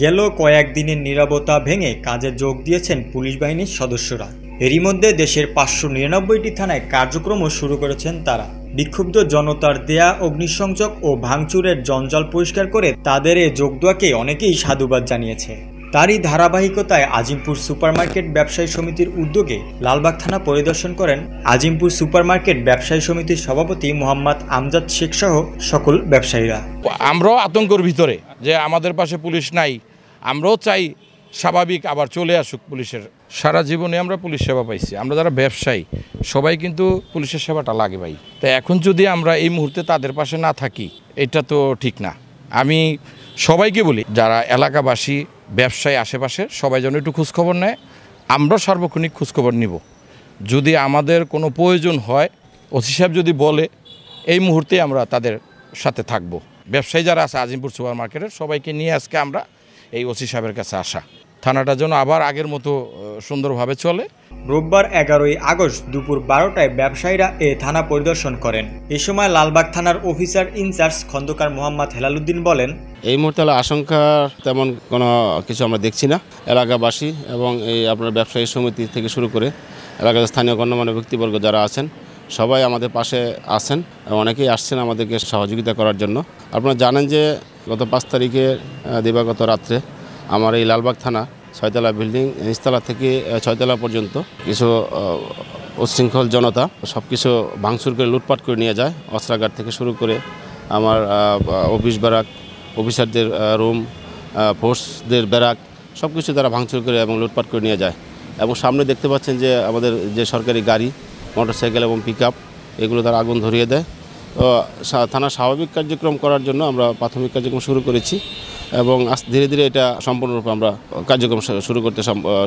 গেল কয়েকদিনের নীরবতা ভেঙে কাজে যোগ দিয়েছেন পুলিশ বাহিনীর সদস্যরা। এরই মধ্যে দেশের 599টি থানায় কার্যক্রমও শুরু করেছেন তারা। বিক্ষুব্ধ জনতার দেয়া অগ্নিসংযোগ ও ভাঙচুরের জঞ্জাল পরিষ্কার করে তাদের এ যোগ দেওয়াকে অনেকেই সাধুবাদ জানিয়েছে। তারই ধারাবাহিকতায় আজিমপুর সুপারমার্কেট ব্যবসায়ী সমিতির উদ্যোগে লালবাগ থানা পরিদর্শন করেন আজিমপুর সুপারমার্কেট ব্যবসায়ী সমিতির সভাপতি মোহাম্মদ আমজাদ শেখ সহ সকল ব্যবসায়ীরা। আমরাও আতঙ্কের ভিতরে যে আমাদের পাশে পুলিশ নাই, আমরাও চাই স্বাভাবিক আবার চলে আসুক পুলিশের। সারা জীবনে আমরা পুলিশ সেবা পাইছি, আমরা যারা ব্যবসায়ী সবাই কিন্তু পুলিশের সেবাটা লাগে ভাই। তাই এখন যদি আমরা এই মুহূর্তে তাদের পাশে না থাকি এটা তো ঠিক না। আমি সবাইকে বলি যারা এলাকাবাসী ব্যবসায়ী আশেপাশে সবাই যেন একটু খোঁজখবর নেয়, আমরা সার্বক্ষণিক খোঁজখবর নিব। যদি আমাদের কোনো প্রয়োজন হয় ওসি সাহেব যদি বলে এই মুহূর্তে আমরা তাদের সাথে থাকব। ব্যবসায়ী যারা আছে আজিমপুর সুপার মার্কেটের সবাইকে নিয়ে আজকে আমরা এই ওসি সাহেবের কাছে আসা, থানাটা যেন আবার আগের মতো সুন্দরভাবে চলে। রোববার 11ই আগস্ট দুপুর 12টায় ব্যবসায়ীরা এ থানা পরিদর্শন করেন। এ সময় লালবাগ থানার অফিসার ইনচার্জ খন্দকার মোহাম্মদ হেলালুদ্দিন বলেন, এই মুহূর্তে আশঙ্কা তেমন কোনো কিছু আমরা দেখছি না। এলাকাবাসী এবং এই আপনার ব্যবসায়ী সমিতি থেকে শুরু করে এলাকার স্থানীয় গণ্যমান্য ব্যক্তিবর্গ যারা আছেন সবাই আমাদের পাশে আছেন, অনেকেই আসছেন আমাদেরকে সহযোগিতা করার জন্য। আপনারা জানেন যে গত 5 তারিখে দিবাগত রাত্রে আমার এই লালবাগ থানা 6তলা বিল্ডিং নিচতলা থেকে 6তলা পর্যন্ত কিছু উচ্ছৃঙ্খল জনতা সব কিছু ভাঙচুর করে লুটপাট করে নিয়ে যায়। অস্ত্রাগার থেকে শুরু করে আমার অফিস ব্যারাক, অফিসারদের রুম, ফোর্সদের ব্যারাক সব কিছু তারা ভাঙচুর করে এবং লুটপাট করে নিয়ে যায়। এবং সামনে দেখতে পাচ্ছেন যে আমাদের যে সরকারি গাড়ি, মোটরসাইকেল এবং পিকআপ এগুলো তারা আগুন ধরিয়ে দেয়। তো থানা স্বাভাবিক কার্যক্রম করার জন্য আমরা প্রাথমিক কার্যক্রম শুরু করেছি এবং ধীরে ধীরে এটা সম্পূর্ণরূপে আমরা কার্যক্রম শুরু করতে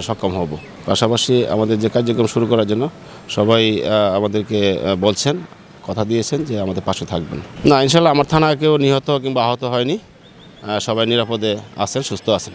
সক্ষম হব। পাশাপাশি আমাদের যে কার্যক্রম শুরু করার জন্য সবাই আমাদেরকে বলছেন, কথা দিয়েছেন যে আমাদের পাশে থাকবেন। না, ইনশাল্লাহ আমার থানা কেউ নিহত কিংবা আহত হয়নি, সবাই নিরাপদে আছেন, সুস্থ আছেন।